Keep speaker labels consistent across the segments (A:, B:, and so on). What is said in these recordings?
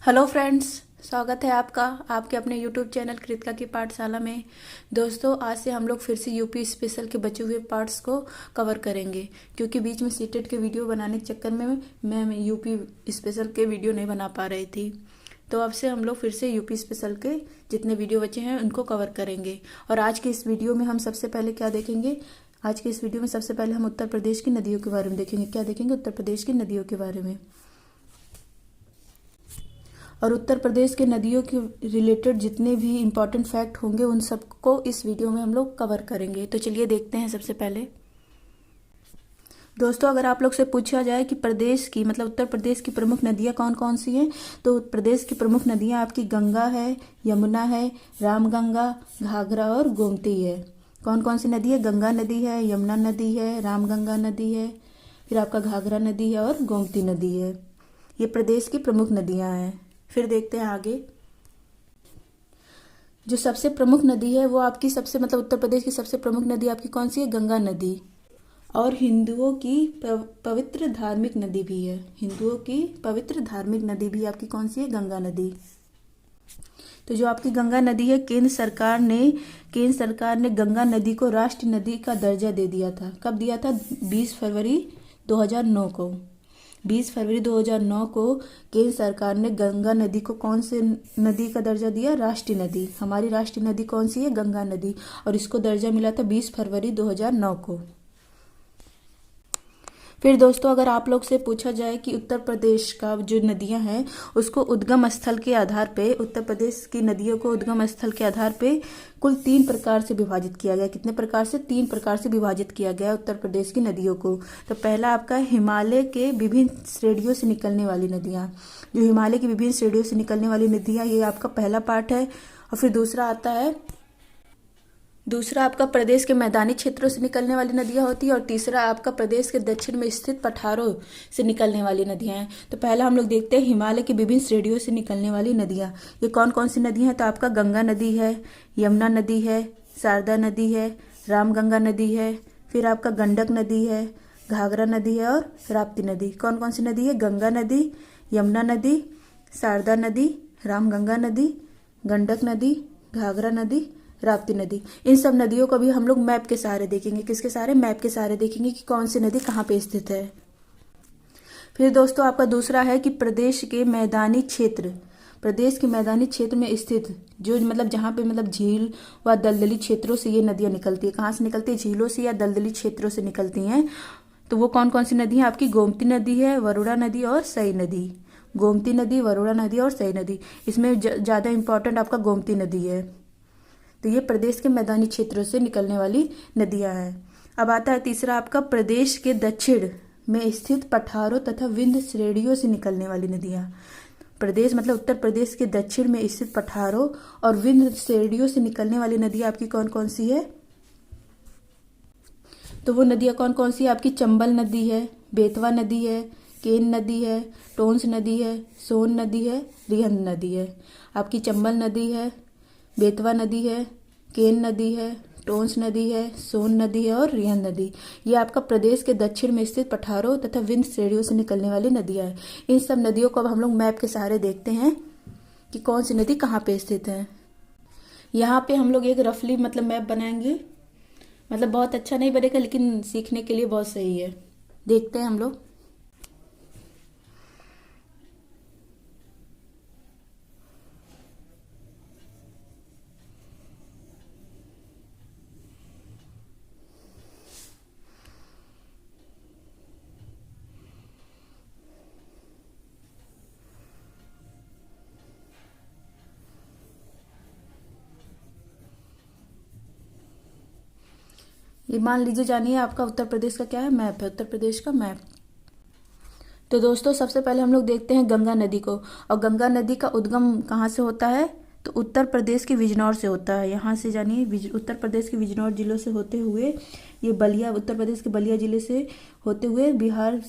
A: Hello friends, स्वागत है आपका आपके अपने यूट्यूब चैनल कृतिका की पाठशाला में। दोस्तों, आज से हम लोग फिर से यूपी स्पेशल के बचे हुए पार्ट्स को कवर करेंगे, क्योंकि बीच में सीटेट के वीडियो बनाने के चक्कर में मैं यूपी स्पेशल के वीडियो नहीं बना पा रही थी। तो अब से हम लोग फिर से यूपी स्पेशल के जितने वीडियो बचे हैं उनको कवर करेंगे। और आज के इस वीडियो में हम सबसे पहले क्या देखेंगे? आज के इस वीडियो में सबसे पहले हम उत्तर प्रदेश की नदियों के बारे में देखेंगे। क्या देखेंगे? उत्तर प्रदेश की नदियों के बारे में। और उत्तर प्रदेश के नदियों के रिलेटेड जितने भी इम्पोर्टेंट फैक्ट होंगे उन सबको इस वीडियो में हम लोग कवर करेंगे। तो चलिए देखते हैं। सबसे पहले दोस्तों, अगर आप लोग से पूछा जाए कि प्रदेश की मतलब उत्तर प्रदेश की प्रमुख नदियां कौन कौन सी हैं, तो प्रदेश की प्रमुख नदियां आपकी गंगा है, यमुना है, रामगंगा, घाघरा और गोमती है। कौन कौन सी नदी है? गंगा नदी है, यमुना नदी है, रामगंगा नदी है, फिर आपका घाघरा नदी है और गोमती नदी है। ये प्रदेश की प्रमुख नदियां हैं। फिर देखते हैं आगे। जो सबसे प्रमुख नदी है वो आपकी सबसे मतलब उत्तर प्रदेश की सबसे प्रमुख नदी आपकी कौन सी है? गंगा नदी। और हिंदुओं की पवित्र धार्मिक नदी भी है। हिंदुओं की पवित्र धार्मिक नदी भी आपकी कौन सी है? गंगा नदी। तो जो आपकी गंगा नदी है, केंद्र सरकार ने गंगा नदी को राष्ट्रीय नदी का दर्जा दे दिया था। कब दिया था? 20 फरवरी 2009 को। 20 फरवरी 2009 को केंद्र सरकार ने गंगा नदी को कौन से नदी का दर्जा दिया? राष्ट्रीय नदी। हमारी राष्ट्रीय नदी कौन सी है? गंगा नदी। और इसको दर्जा मिला था 20 फरवरी 2009 को। फिर दोस्तों, अगर आप लोग से पूछा जाए कि उत्तर प्रदेश का जो नदियां हैं उसको उद्गम स्थल के आधार पे, उत्तर प्रदेश की नदियों को उद्गम स्थल के आधार पे कुल 3 प्रकार से विभाजित किया गया। कितने प्रकार से? 3 प्रकार से विभाजित किया गया उत्तर प्रदेश की नदियों को। तो पहला आपका हिमालय के विभिन्न श्रेणियों से निकलने वाली नदियाँ। जो हिमालय की विभिन्न श्रेणियों से निकलने वाली नदियाँ, ये आपका पहला पार्ट है। और फिर दूसरा आपका प्रदेश के मैदानी क्षेत्रों से निकलने वाली नदियां होती है। और तीसरा आपका प्रदेश के दक्षिण में स्थित पठारों से निकलने वाली नदियां हैं। तो पहला हम लोग देखते हैं हिमालय की विभिन्न श्रेणियों से निकलने वाली नदियां। ये कौन कौन सी नदियां हैं? तो आपका गंगा नदी है, यमुना नदी है, शारदा नदी है, रामगंगा नदी है, फिर आपका गंडक नदी है, घाघरा नदी है और राप्ती नदी। कौन कौन सी नदी है? गंगा नदी, यमुना नदी, शारदा नदी, रामगंगा नदी, गंडक नदी, घाघरा नदी, राप्ती नदी। इन सब नदियों को भी हम लोग मैप के सहारे देखेंगे। किसके सहारे? मैप के सहारे देखेंगे कि कौन सी नदी कहाँ पे स्थित है। फिर दोस्तों, आपका दूसरा है कि प्रदेश के मैदानी क्षेत्र में स्थित जो मतलब जहाँ पे मतलब झील व दलदली क्षेत्रों से ये नदियाँ निकलती है। कहाँ से निकलती है? झीलों से या दलदली क्षेत्रों से निकलती हैं। तो वो कौन कौन सी नदी है? आपकी गोमती नदी है, वरुणा नदी और सई नदी। गोमती नदी, वरुणा नदी और सई नदी। इसमें ज़्यादा इंपॉर्टेंट आपका गोमती नदी है। तो ये प्रदेश के मैदानी क्षेत्रों से निकलने वाली नदियां हैं। अब आता है तीसरा आपका प्रदेश के दक्षिण में स्थित पठारों तथा विंध्य श्रेणियों से निकलने वाली नदियां। प्रदेश मतलब उत्तर प्रदेश के दक्षिण में स्थित पठारों और विंध्य श्रेणियों से निकलने वाली नदियां आपकी कौन कौन सी है? तो वो नदियां कौन कौन सी है? आपकी चंबल नदी है, बेतवा नदी है, केन नदी है, टोंस नदी है, सोन नदी है, रिहंद नदी है। आपकी चंबल नदी है, बेतवा नदी है, केन नदी है, टोंस नदी है, सोन नदी है और रिहंद नदी। ये आपका प्रदेश के दक्षिण में स्थित पठारों तथा विंध्य श्रेणियों से निकलने वाली नदियां हैं। इन सब नदियों को अब हम लोग मैप के सहारे देखते हैं कि कौन सी नदी कहाँ पे स्थित है। यहाँ पे हम लोग एक रफली मतलब मैप बनाएंगे। मतलब बहुत अच्छा नहीं बनेगा, लेकिन सीखने के लिए बहुत सही है। देखते हैं हम लोग। ये मान लीजिए, जानिए आपका उत्तर प्रदेश का क्या है? मैप है, उत्तर प्रदेश का मैप। तो दोस्तों, सबसे पहले हम लोग देखते हैं गंगा नदी को। और गंगा नदी का उद्गम कहाँ से होता है? तो उत्तर प्रदेश के बिजनौर से होता है। यहाँ से जानिए, उत्तर प्रदेश के बिजनौर जिलों से होते हुए ये बलिया, उत्तर प्रदेश के बलिया जिले से होते हुए बिहार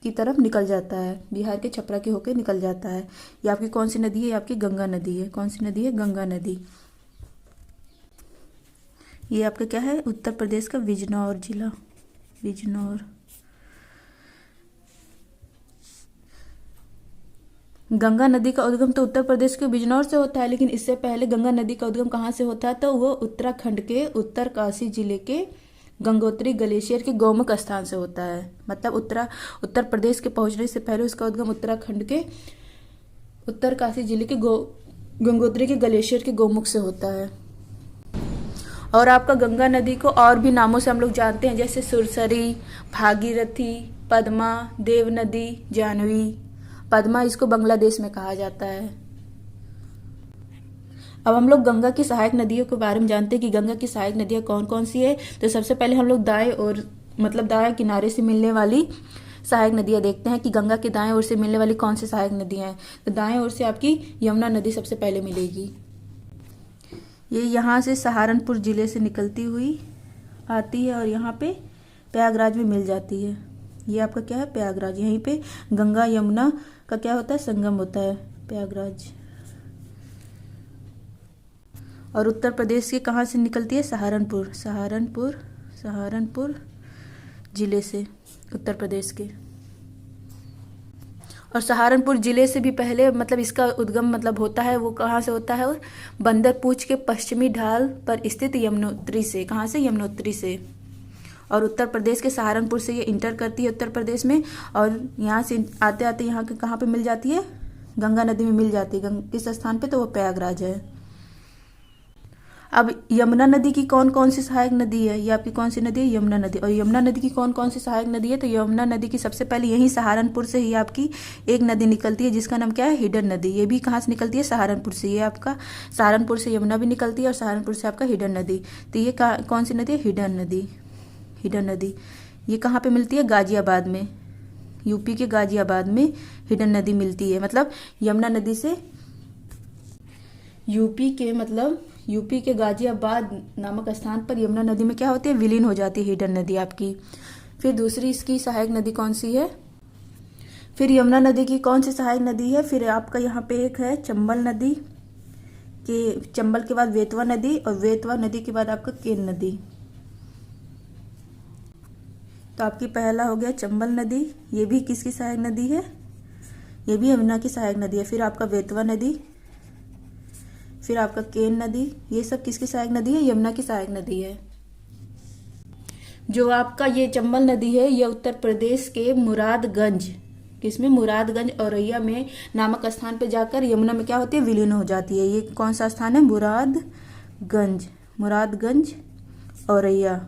A: की तरफ निकल जाता है। बिहार के छपरा के होके निकल जाता है। ये आपकी कौन सी नदी है? ये आपकी गंगा नदी है। कौन सी नदी है? गंगा नदी। ये आपका क्या है? उत्तर प्रदेश का बिजनौर जिला, बिजनौर। गंगा नदी का उद्गम तो उत्तर प्रदेश के बिजनौर से होता है, लेकिन इससे पहले गंगा नदी का उद्गम कहाँ से होता है, तो वो उत्तराखंड के उत्तरकाशी जिले के गंगोत्री ग्लेशियर के गौमुख स्थान से होता है। मतलब उत्तर प्रदेश के पहुंचने से पहले उसका उद्गम उत्तराखंड के उत्तरकाशी जिले के गंगोत्री के ग्लेशियर के गौमुख से होता है। और आपका गंगा नदी को और भी नामों से हम लोग जानते हैं, जैसे सुरसरी, भागीरथी, पद्मा, देव नदी, जाह्नवी। पद्मा इसको बांग्लादेश में कहा जाता है। अब हम लोग गंगा की सहायक नदियों के बारे में जानते हैं कि गंगा की सहायक नदियाँ कौन कौन सी है। तो सबसे पहले हम लोग दाएं किनारे से मिलने वाली सहायक नदियाँ देखते हैं कि गंगा के दाएं ओर से मिलने वाली कौन सी सहायक नदियाँ हैं। तो दाएं ओर से आपकी यमुना नदी सबसे पहले मिलेगी। ये यहाँ से सहारनपुर जिले से निकलती हुई आती है और यहाँ पे प्रयागराज में मिल जाती है। ये आपका क्या है, प्रयागराज। यहीं पे गंगा यमुना का क्या होता है, संगम होता है, प्रयागराज। और उत्तर प्रदेश के कहाँ से निकलती है, सहारनपुर जिले से, उत्तर प्रदेश के। और सहारनपुर जिले से भी पहले इसका उद्गम होता है, वो कहाँ से होता है, और बंदरपूछ के पश्चिमी ढाल पर स्थित यमुनोत्री से। कहाँ से, यमुनोत्री से। और उत्तर प्रदेश के सहारनपुर से ये इंटर करती है उत्तर प्रदेश में, और यहाँ से आते आते यहाँ के कहाँ पे मिल जाती है, गंगा नदी में मिल जाती है। किस स्थान पे, तो वो प्रयागराज है। अब यमुना नदी की कौन कौन सी सहायक नदी है, ये आपकी कौन सी नदी है, यमुना नदी। और यमुना नदी की कौन कौन सी सहायक नदी है, तो यमुना नदी की सबसे पहले यही सहारनपुर से ही आपकी एक नदी निकलती है जिसका नाम क्या है, हिडन नदी। ये भी कहाँ से निकलती है, सहारनपुर से। ये आपका सहारनपुर से यमुना भी निकलती है और सहारनपुर से आपका हिडन नदी। तो ये कौन सी नदी है, हिडन नदी। ये कहाँ पे मिलती है, गाजियाबाद में, यूपी के गाजियाबाद में हिडन नदी मिलती है। यमुना नदी से यूपी के गाजियाबाद नामक स्थान पर यमुना नदी में क्या होती है, विलीन हो जाती है हिडन नदी आपकी। फिर दूसरी इसकी सहायक नदी कौन सी है, फिर यमुना नदी की कौन सी सहायक नदी है, फिर आपका यहाँ पे एक है चंबल नदी, चंबल के बाद बेतवा नदी, और बेतवा नदी के बाद आपका केन नदी। तो आपकी पहला हो गया चंबल नदी, ये भी किसकी सहायक नदी है, ये भी यमुना की सहायक नदी है। फिर आपका बेतवा नदी, फिर आपका केन नदी, ये सब किसकी सहायक नदी है, यमुना की सहायक नदी है। जो आपका ये चंबल नदी है, ये उत्तर प्रदेश के मुरादगंज, किसमें, मुरादगंज औरैया में नामक स्थान पे जाकर यमुना में क्या होती है, विलीन हो जाती है। ये कौन सा स्थान है, मुरादगंज औरैया।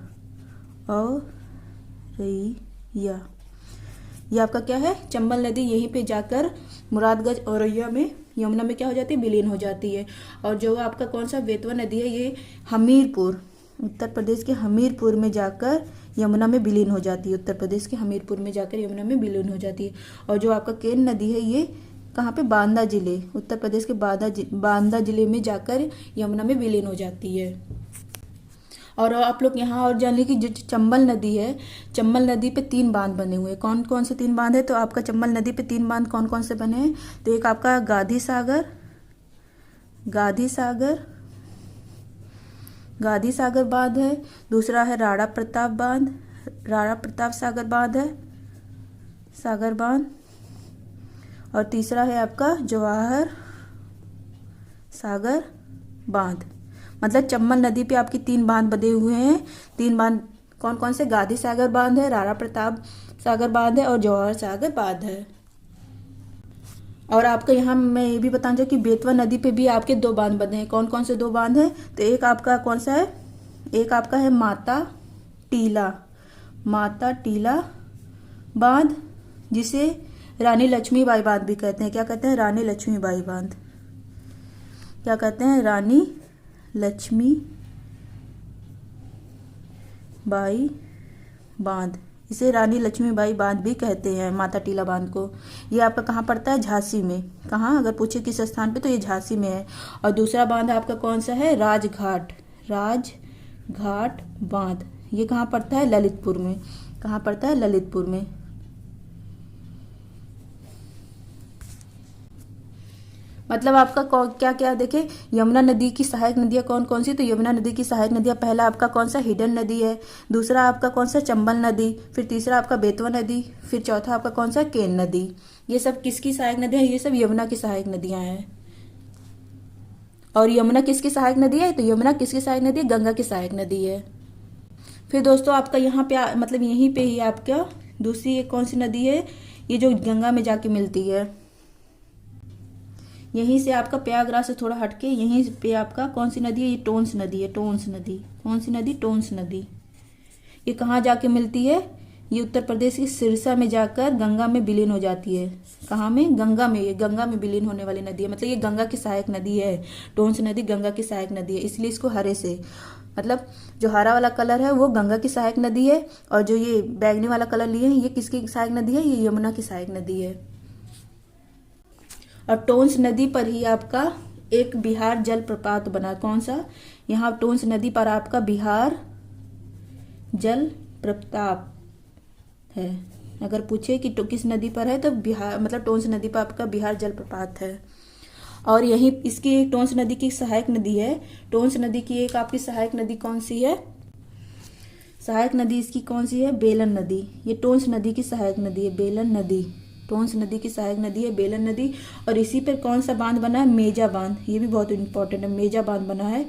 A: ये आपका क्या है, चंबल नदी, यहीं पे जाकर मुरादगंज औरैया में यमुना में क्या हो जाती है, विलीन हो जाती है। और जो आपका कौन सा बेतवा नदी है, ये हमीरपुर, उत्तर प्रदेश के हमीरपुर में जाकर यमुना में विलीन हो जाती है। उत्तर प्रदेश के हमीरपुर में जाकर यमुना में विलीन हो जाती है। और जो आपका केन नदी है, ये कहाँ पे, बांदा जिले, उत्तर प्रदेश के बांदा जिले में जाकर यमुना में विलीन हो जाती है। और आप लोग यहाँ और जान लीजिए कि जो चंबल नदी है, चंबल नदी पे 3 बांध बने हुए हैं। कौन कौन से 3 बांध है, तो आपका चंबल नदी पे 3 बांध कौन कौन से बने हैं, तो एक आपका गाधी सागर बांध है, दूसरा है राणा प्रताप सागर बांध, और तीसरा है आपका जवाहर सागर बांध। चंबल नदी पे आपकी 3 बांध बने हुए हैं। 3 बांध कौन कौन से, गाधी सागर बांध है, राणा प्रताप सागर बांध है, और जवाहर सागर बांध है। और आपका यहाँ मैं ये भी बताना चाहूँ कि बेतवा नदी पे भी आपके 2 बांध बने हैं। कौन कौन से 2 बांध हैं, तो एक आपका कौन सा है, एक आपका है माता टीला बांध, जिसे रानी लक्ष्मीबाई बांध भी कहते हैं। क्या कहते हैं, रानी लक्ष्मीबाई बांध। क्या कहते हैं, रानी लक्ष्मीबाई बांध। इसे रानी लक्ष्मीबाई बांध भी कहते हैं, माता टीला बांध को। ये आपका कहाँ पड़ता है, झांसी में। कहाँ, अगर पूछे किस स्थान पे, तो ये झांसी में है। और दूसरा बांध आपका कौन सा है, राजघाट बांध। ये कहाँ पड़ता है, ललितपुर में। कहाँ पड़ता है, ललितपुर में। मतलब आपका क्या क्या देखे, यमुना नदी की सहायक नदियाँ कौन कौन सी, तो यमुना नदी की सहायक नदियाँ, पहला आपका कौन सा हिडन नदी है, दूसरा आपका कौन सा चंबल नदी, फिर तीसरा आपका बेतवा नदी, फिर चौथा आपका कौन सा केन नदी। ये सब किसकी सहायक नदियाँ हैं, ये सब यमुना की सहायक नदियाँ हैं। और यमुना किसकी सहायक नदी है, तो यमुना किसकी सहायक नदी है, गंगा की सहायक नदी है। फिर दोस्तों आपका यहाँ पे मतलब यहीं पे ही आपका दूसरी एक कौन सी नदी है, ये जो गंगा में जाके मिलती है, यहीं से आपका प्रयागराज से थोड़ा हटके यहीं पे आपका कौन सी नदी है, ये टोंस नदी है। टोंस नदी, कौन सी नदी, टोंस नदी। ये कहाँ जाके मिलती है, ये उत्तर प्रदेश के सिरसा में जाकर गंगा में विलीन हो जाती है। कहाँ में, गंगा में। ये गंगा में विलीन होने वाली नदी है, मतलब ये गंगा की सहायक नदी है। टोंस नदी गंगा की सहायक नदी है, इसलिए इसको हरे से, मतलब जो हरा वाला कलर है वो गंगा की सहायक नदी है, और जो ये बैगनी वाला कलर लिए हैं ये किसकी सहायक नदी है, ये यमुना की सहायक नदी है। और टोंस नदी पर ही आपका एक बिहार जल प्रपात बना, कौन सा, यहाँ टोंस नदी पर आपका बिहार जल प्रपात है। अगर पूछे कि तो किस नदी पर है, तो बिहार, मतलब टोंस नदी पर आपका बिहार जल प्रपात है। और यही इसकी एक टोंस नदी की सहायक नदी है। टोंस नदी की एक आपकी सहायक नदी कौन सी है, सहायक नदी इसकी कौन सी है, बेलन नदी। ये टोंस नदी की सहायक नदी है, बेलन नदी। टोंस नदी की सहायक नदी है बेलन नदी। और इसी पर कौन सा बांध बना है, मेजा बांध। ये भी बहुत इंपॉर्टेंट है, मेजा बांध बना है,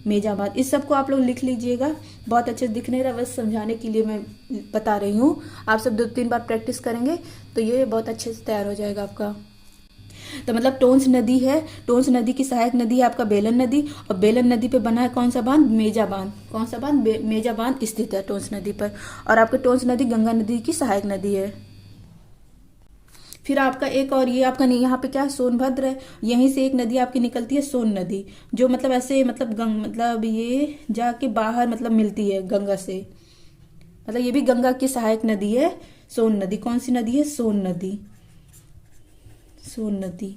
A: मेजा बांध। इस सबको आप लोग लिख लीजिएगा, बहुत अच्छे दिखने रहा, बस समझाने के लिए मैं बता रही हूँ। आप सब 2-3 बार प्रैक्टिस करेंगे तो ये बहुत अच्छे से तैयार हो जाएगा आपका। तो मतलब टोंस नदी है, टोंस नदी की सहायक नदी है आपका बेलन नदी, और बेलन नदी पे बना है कौन सा बांध, मेजा बांध। कौन सा बांध, मेजा बांध स्थित है टोंस नदी पर। और आपका टोंस नदी गंगा नदी की सहायक नदी है। फिर आपका एक और ये आपका नहीं, यहाँ पे क्या है, सोनभद्र है। यहीं से एक नदी आपकी निकलती है, सोन नदी, जो मतलब ऐसे मतलब मतलब ये जाके बाहर मतलब मिलती है गंगा से, मतलब ये भी गंगा की सहायक नदी है, सोन नदी। कौन सी नदी है, सोन नदी। सोन नदी,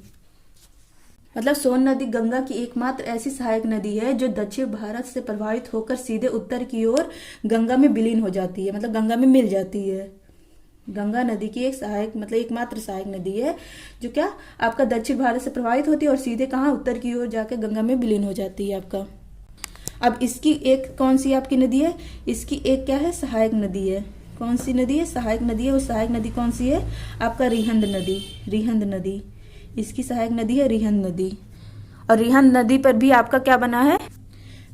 A: मतलब सोन नदी गंगा की एकमात्र ऐसी सहायक नदी है जो दक्षिण भारत से प्रभावित होकर सीधे उत्तर की ओर गंगा में विलीन हो जाती है, मतलब गंगा में मिल जाती है। गंगा नदी की एक सहायक, मतलब एकमात्र सहायक नदी है जो क्या आपका दक्षिण भारत से प्रभावित होती है और सीधे कहाँ, उत्तर की ओर जाकर गंगा में विलीन हो जाती है आपका। अब इसकी एक कौन सी आपकी नदी है, इसकी एक क्या है, सहायक नदी है। कौन सी नदी है, सहायक नदी है। वो सहायक नदी कौन सी है, आपका रिहंद नदी। रिहंद नदी इसकी सहायक नदी है, रिहंद नदी। और रिहंद नदी पर भी आपका क्या बना है,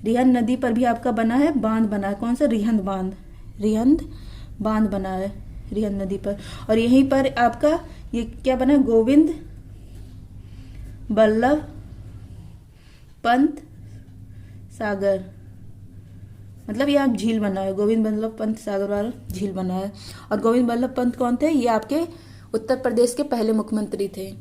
A: रिहंद नदी पर भी आपका बना है बांध बना है, कौन सा, रिहंद बांध। रिहंद बांध बना है रिहंद नदी पर। और यहीं पर आपका ये क्या बना है, गोविंद बल्लभ पंत सागर, मतलब यहाँ झील बना है, गोविंद बल्लभ पंत सागर वाला झील बना है। और गोविंद बल्लभ पंत कौन थे, ये आपके उत्तर प्रदेश के पहले मुख्यमंत्री थे।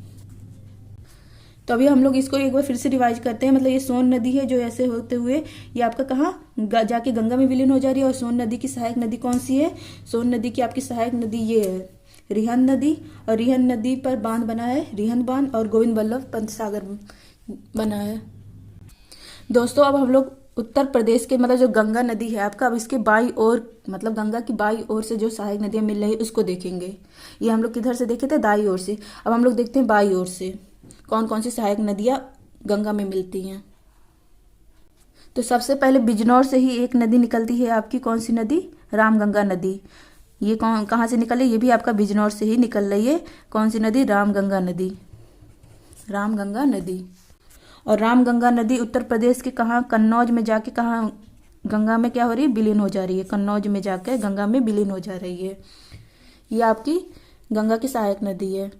A: तो अभी हम लोग इसको एक बार फिर से रिवाइज करते हैं। मतलब ये सोन नदी है जो ऐसे होते हुए ये आपका कहाँ जाके गंगा में विलीन हो जा रही है। और सोन नदी की सहायक नदी कौन सी है, सोन नदी की आपकी सहायक नदी ये है, रिहंद नदी। और रिहंद नदी पर बांध बना है, रिहंद बांध। और गोविंद बल्लभ पंत सागर बना है। दोस्तों अब हम लोग उत्तर प्रदेश के मतलब जो गंगा नदी है आपका, अब इसके बाई ओर, मतलब गंगा की बाई ओर से जो सहायक नदियां मिल रही है उसको देखेंगे। ये हम लोग किधर से देखे थे, दाई ओर से। अब हम लोग देखते हैं बाई ओर से कौन कौन सी सहायक नदियां गंगा में मिलती हैं। तो सबसे पहले बिजनौर से ही एक नदी निकलती है आपकी, कौन सी नदी, रामगंगा नदी। ये कौन कहाँ से निकल रही है, ये भी आपका बिजनौर से ही निकल रही है। कौन सी नदी, रामगंगा नदी। रामगंगा नदी। और रामगंगा नदी उत्तर प्रदेश के कहाँ, कन्नौज में जाके कहाँ गंगा में क्या हो रही है, विलीन हो जा रही है। कन्नौज में जाकर गंगा में विलीन हो जा रही है। ये आपकी गंगा की सहायक नदी है।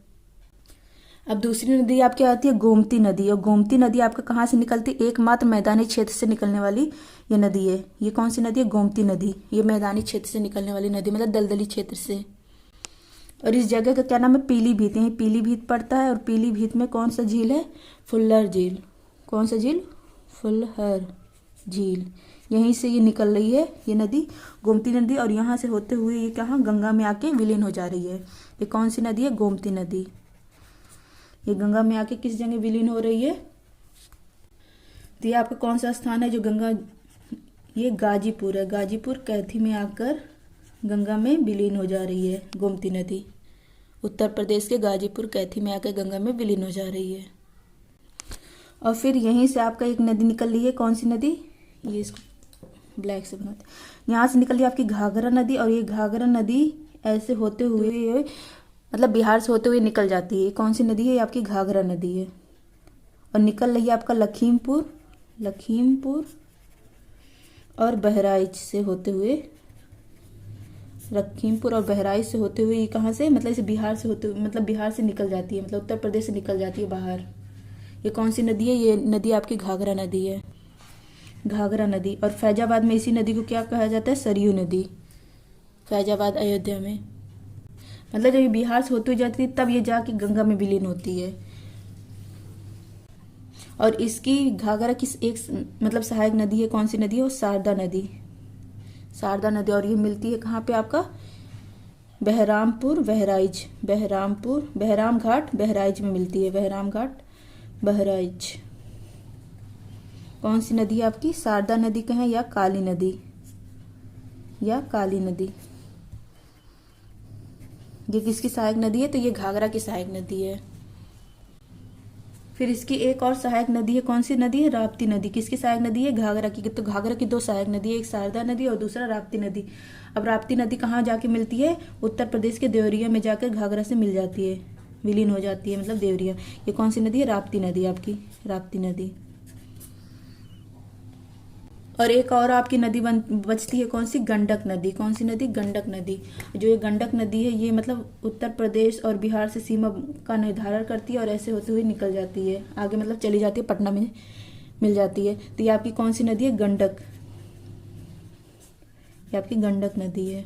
A: अब दूसरी नदी आपकी आती है गोमती नदी। और गोमती नदी आपका कहाँ से निकलती है, एकमात्र मैदानी क्षेत्र से निकलने वाली ये नदी है। ये कौन सी नदी है, गोमती नदी। ये मैदानी क्षेत्र से निकलने वाली नदी, मतलब दलदली क्षेत्र से। और इस जगह का क्या नाम है, पीलीभीत। यही पीलीभीत पड़ता है। और पीलीभीत में कौन सा झील है, फुल्लर झील। कौन सा झील, फुल्लर झील। यहीं से ये निकल रही है ये नदी, गोमती नदी। और यहाँ से होते हुए ये कहाँ, गंगा में आके विलीन हो जा रही है। ये कौन सी नदी है, गोमती नदी। ये गंगा में आके किस जगह विलीन हो रही है, तो ये आपका कौन सा स्थान है जो गंगा, ये गाजीपुर है। गाजीपुर कैथी में आकर गंगा में विलीन हो जा रही है गोमती नदी। उत्तर प्रदेश के गाजीपुर कैथी में आकर गंगा में विलीन हो जा रही है। और फिर यहीं से आपका एक नदी निकल रही है, कौन सी नदी, ये इसको ब्लैक से बनाते, यहाँ से निकल रही है आपकी घाघरा नदी। और ये घाघरा नदी ऐसे होते हुए मतलब बिहार से होते हुए निकल जाती है। कौन सी नदी है, ये आपकी घाघरा नदी है। और निकल रही है आपका लखीमपुर और बहराइच से होते हुए, लखीमपुर और बहराइच से होते हुए, ये कहाँ से, मतलब इसे बिहार से होते हुए, मतलब बिहार से निकल जाती है, मतलब उत्तर प्रदेश से निकल जाती है बाहर। ये कौन सी नदी है, ये नदी आपकी घाघरा नदी है, घाघरा नदी। और फैजाबाद में इसी नदी को क्या कहा जाता है, सरयू नदी, फैजाबाद अयोध्या में। मतलब जब ये बिहार से होती हुई जाती है तब ये जाके गंगा में विलीन होती है। और इसकी घाघरा की एक मतलब सहायक नदी है, कौन सी नदी है, वो शारदा नदी, शारदा नदी। और ये मिलती है कहाँ पे आपका, बहराम घाट बहराइच में मिलती है, बहराम घाट बहराइच। कौन सी नदी है आपकी, शारदा नदी कहें या काली नदी, ये किसकी सहायक नदी है, तो ये घाघरा की सहायक नदी है। फिर इसकी एक और सहायक नदी है, कौन सी नदी है, राप्ती नदी। किसकी सहायक नदी है, घाघरा की। तो घाघरा की दो सहायक नदी है, एक शारदा नदी और दूसरा राप्ती नदी। अब राप्ती नदी कहाँ जाके मिलती है, उत्तर प्रदेश के देवरिया में जाकर घाघरा से मिल जाती है, विलीन हो जाती है, मतलब देवरिया। ये कौन सी नदी है, राप्ती नदी, आपकी राप्ती नदी। और एक और आपकी नदी बचती है, कौन सी, गंडक नदी। कौन सी नदी, गंडक नदी। जो ये गंडक नदी है ये मतलब उत्तर प्रदेश और बिहार से सीमा का निर्धारण करती है और ऐसे होते हुए निकल जाती है आगे, मतलब चली जाती है, पटना में मिल जाती है। तो ये आपकी कौन सी नदी है, गंडक, ये आपकी गंडक नदी है।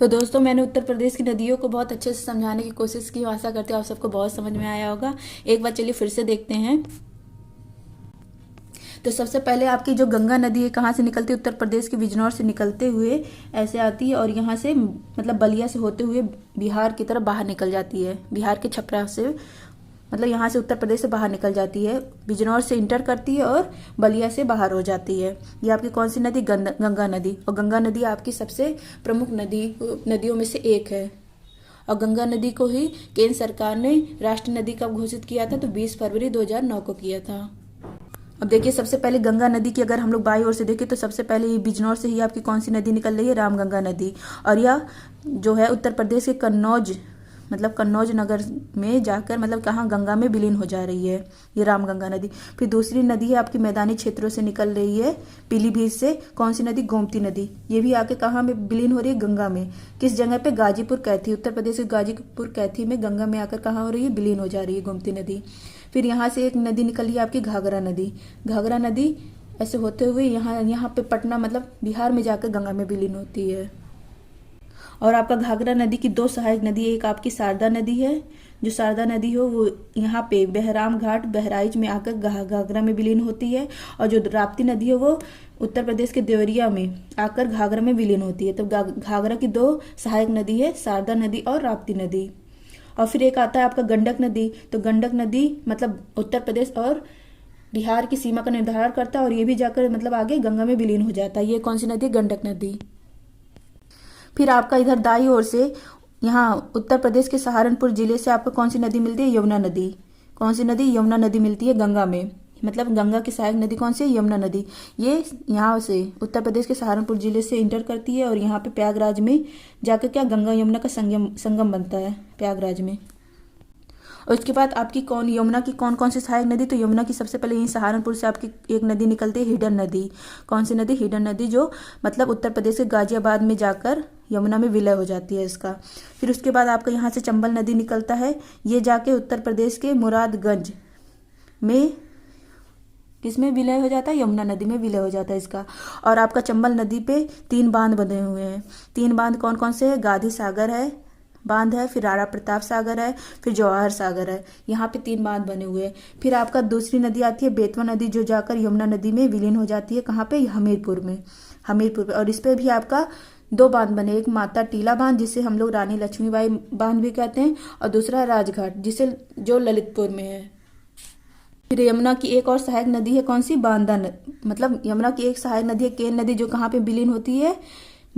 A: तो दोस्तों मैंने उत्तर प्रदेश की नदियों को बहुत अच्छे से समझाने की कोशिश की, आशा करती हूँ आप सबको बहुत समझ में आया होगा। एक बार चलिए फिर से देखते हैं। तो सबसे पहले आपकी जो गंगा नदी है कहाँ से निकलती है, उत्तर प्रदेश के बिजनौर से निकलते हुए ऐसे आती है और यहाँ से मतलब बलिया से होते हुए बिहार की तरफ बाहर निकल जाती है, बिहार के छपरा से, मतलब यहाँ से उत्तर प्रदेश से बाहर निकल जाती है, बिजनौर से इंटर करती है और बलिया से बाहर हो जाती है। ये आपकी कौन सी नदी, गंगा नदी। और गंगा नदी आपकी सबसे प्रमुख नदियों में से एक है। और गंगा नदी को ही केंद्र सरकार ने राष्ट्रीय नदी कब घोषित किया था, तो 20 फरवरी 2009 को किया था। अब देखिए सबसे पहले गंगा नदी की अगर हम लोग बाई ओर से देखें तो सबसे पहले ये बिजनौर से ही आपकी कौन सी नदी निकल रही है, रामगंगा नदी। और यह जो है उत्तर प्रदेश के कन्नौज नगर में जाकर मतलब कहाँ, गंगा में विलीन हो जा रही है ये रामगंगा नदी। फिर दूसरी नदी है आपकी मैदानी क्षेत्रों से निकल रही है, पीलीभीत से, कौन सी नदी, गोमती नदी। ये भी आके कहाँ में विलीन हो रही है, गंगा में। किस जगह पे, गाजीपुर कैथी, उत्तर प्रदेश के गाजीपुर कैथी में गंगा में आकर कहाँ हो रही है, विलीन हो जा रही है गोमती नदी। फिर यहाँ से एक नदी निकल रही है आपकी घाघरा नदी। घाघरा नदी ऐसे होते हुए यहाँ पे पटना मतलब बिहार में जाकर गंगा में विलीन होती है। और आपका घाघरा नदी की दो सहायक नदी है, एक आपकी शारदा नदी है, जो शारदा नदी हो वो यहाँ पे बहराम घाट बहराइच में आकर घाघरा में विलीन होती है। और जो राप्ती नदी है वो उत्तर प्रदेश के देवरिया में आकर घाघरा में विलीन होती है। तो घाघरा की दो सहायक नदी है, शारदा नदी और राप्ती नदी। और फिर एक आता है आपका गंडक नदी। तो गंडक नदी मतलब उत्तर प्रदेश और बिहार की सीमा का निर्धारण करता है और ये भी जाकर मतलब आगे गंगा में विलीन हो जाता है। ये कौन सी नदी है, गंडक नदी। फिर आपका इधर दाई ओर से यहाँ उत्तर प्रदेश के सहारनपुर जिले से आपको कौन सी नदी मिलती है, यमुना नदी। कौन सी नदी, यमुना नदी मिलती है गंगा में, मतलब गंगा की सहायक नदी कौन सी है, यमुना नदी। ये यहाँ से उत्तर प्रदेश के सहारनपुर जिले से इंटर करती है और यहाँ पे प्रयागराज में जाकर क्या, गंगा यमुना का संगम बनता है प्रयागराज में। और उसके बाद आपकी यमुना की कौन कौन सी सहायक नदी, तो यमुना की सबसे पहले यहीं सहारनपुर से आपकी एक नदी निकलती है, हिडन नदी। कौन सी नदी, हिडन नदी, जो मतलब उत्तर प्रदेश के गाजियाबाद में जाकर यमुना में विलय हो जाती है इसका। फिर उसके बाद आपका यहाँ से चंबल नदी निकलता है, ये जाके उत्तर प्रदेश के मुरादगंज में किसमें विलय हो जाता है, यमुना नदी में विलय हो जाता है इसका। और आपका चंबल नदी पे 3 बांध बने हुए हैं। 3 बांध कौन कौन से हैं, गांधी सागर है बांध है, फिर राणा प्रताप सागर है, फिर जवाहर सागर है। यहाँ पे 3 बांध बने हुए हैं। फिर आपका दूसरी नदी आती है बेतवा नदी, जो जाकर यमुना नदी में विलीन हो जाती है, कहाँ पे, हमीरपुर में। और इस पे भी आपका 2 बांध बने, एक माता टीला बांध जिसे हम लोग रानी लक्ष्मीबाई बांध भी कहते हैं, और दूसरा राजघाट जिसे जो ललितपुर में है। फिर यमुना की एक और सहायक नदी है, कौन सी, बांदा मतलब यमुना की एक सहायक नदी है केन नदी, जो कहाँ पे विलीन होती है,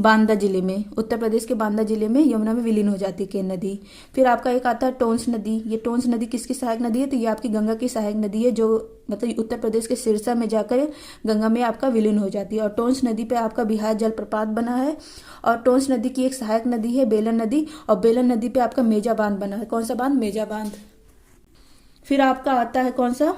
A: बांदा जिले में, उत्तर प्रदेश के बांदा जिले में यमुना में विलीन हो जाती है केन नदी। फिर आपका एक आता है टोंस नदी। ये टोंस नदी किसकी सहायक नदी है? तो ये आपकी गंगा की सहायक नदी है, जो मतलब उत्तर प्रदेश के सिरसा में जाकर गंगा में आपका विलीन हो जाती है। और टोंस नदी पे आपका बिहार जलप्रपात बना है। और टोंस नदी की एक सहायक नदी है बेलन नदी, और बेलन नदी पे आपका मेजा बांध बना है। कौन सा बांध? मेजा बांध। फिर आपका आता है कौन सा?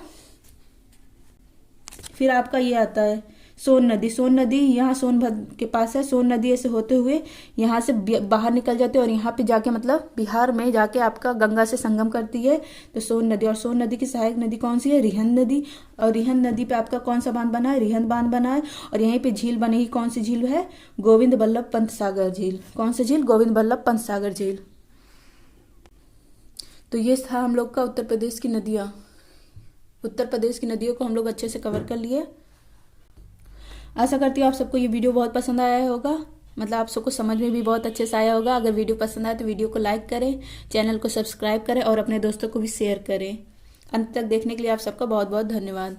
A: फिर आपका ये आता है सोन नदी। सोन नदी यहाँ सोनभद्र के पास है। सोन नदी ऐसे होते हुए यहाँ से बाहर निकल जाते हैं और यहाँ पे जाके मतलब बिहार में जाके आपका गंगा से संगम करती है, तो सोन नदी। और सोन नदी की सहायक नदी कौन सी है? रिहंद नदी। और रिहंद नदी पे आपका कौन सा बांध बना है? रिहंद बांध बना है। और यहीं पे झील बनेगी। कौन सी झील है? गोविंद बल्लभ पंत सागर झील। कौन सी झील? गोविंद बल्लभ पंत सागर झील। तो ये था हम लोग का उत्तर प्रदेश की नदियाँ। उत्तर प्रदेश की नदियों को हम लोग अच्छे से कवर कर लिए। आशा करती हूँ आप सबको ये वीडियो बहुत पसंद आया होगा, मतलब आप सबको समझ में भी बहुत अच्छे से आया होगा। अगर वीडियो पसंद आए तो वीडियो को लाइक करें, चैनल को सब्सक्राइब करें और अपने दोस्तों को भी शेयर करें। अंत तक देखने के लिए आप सबका बहुत बहुत धन्यवाद।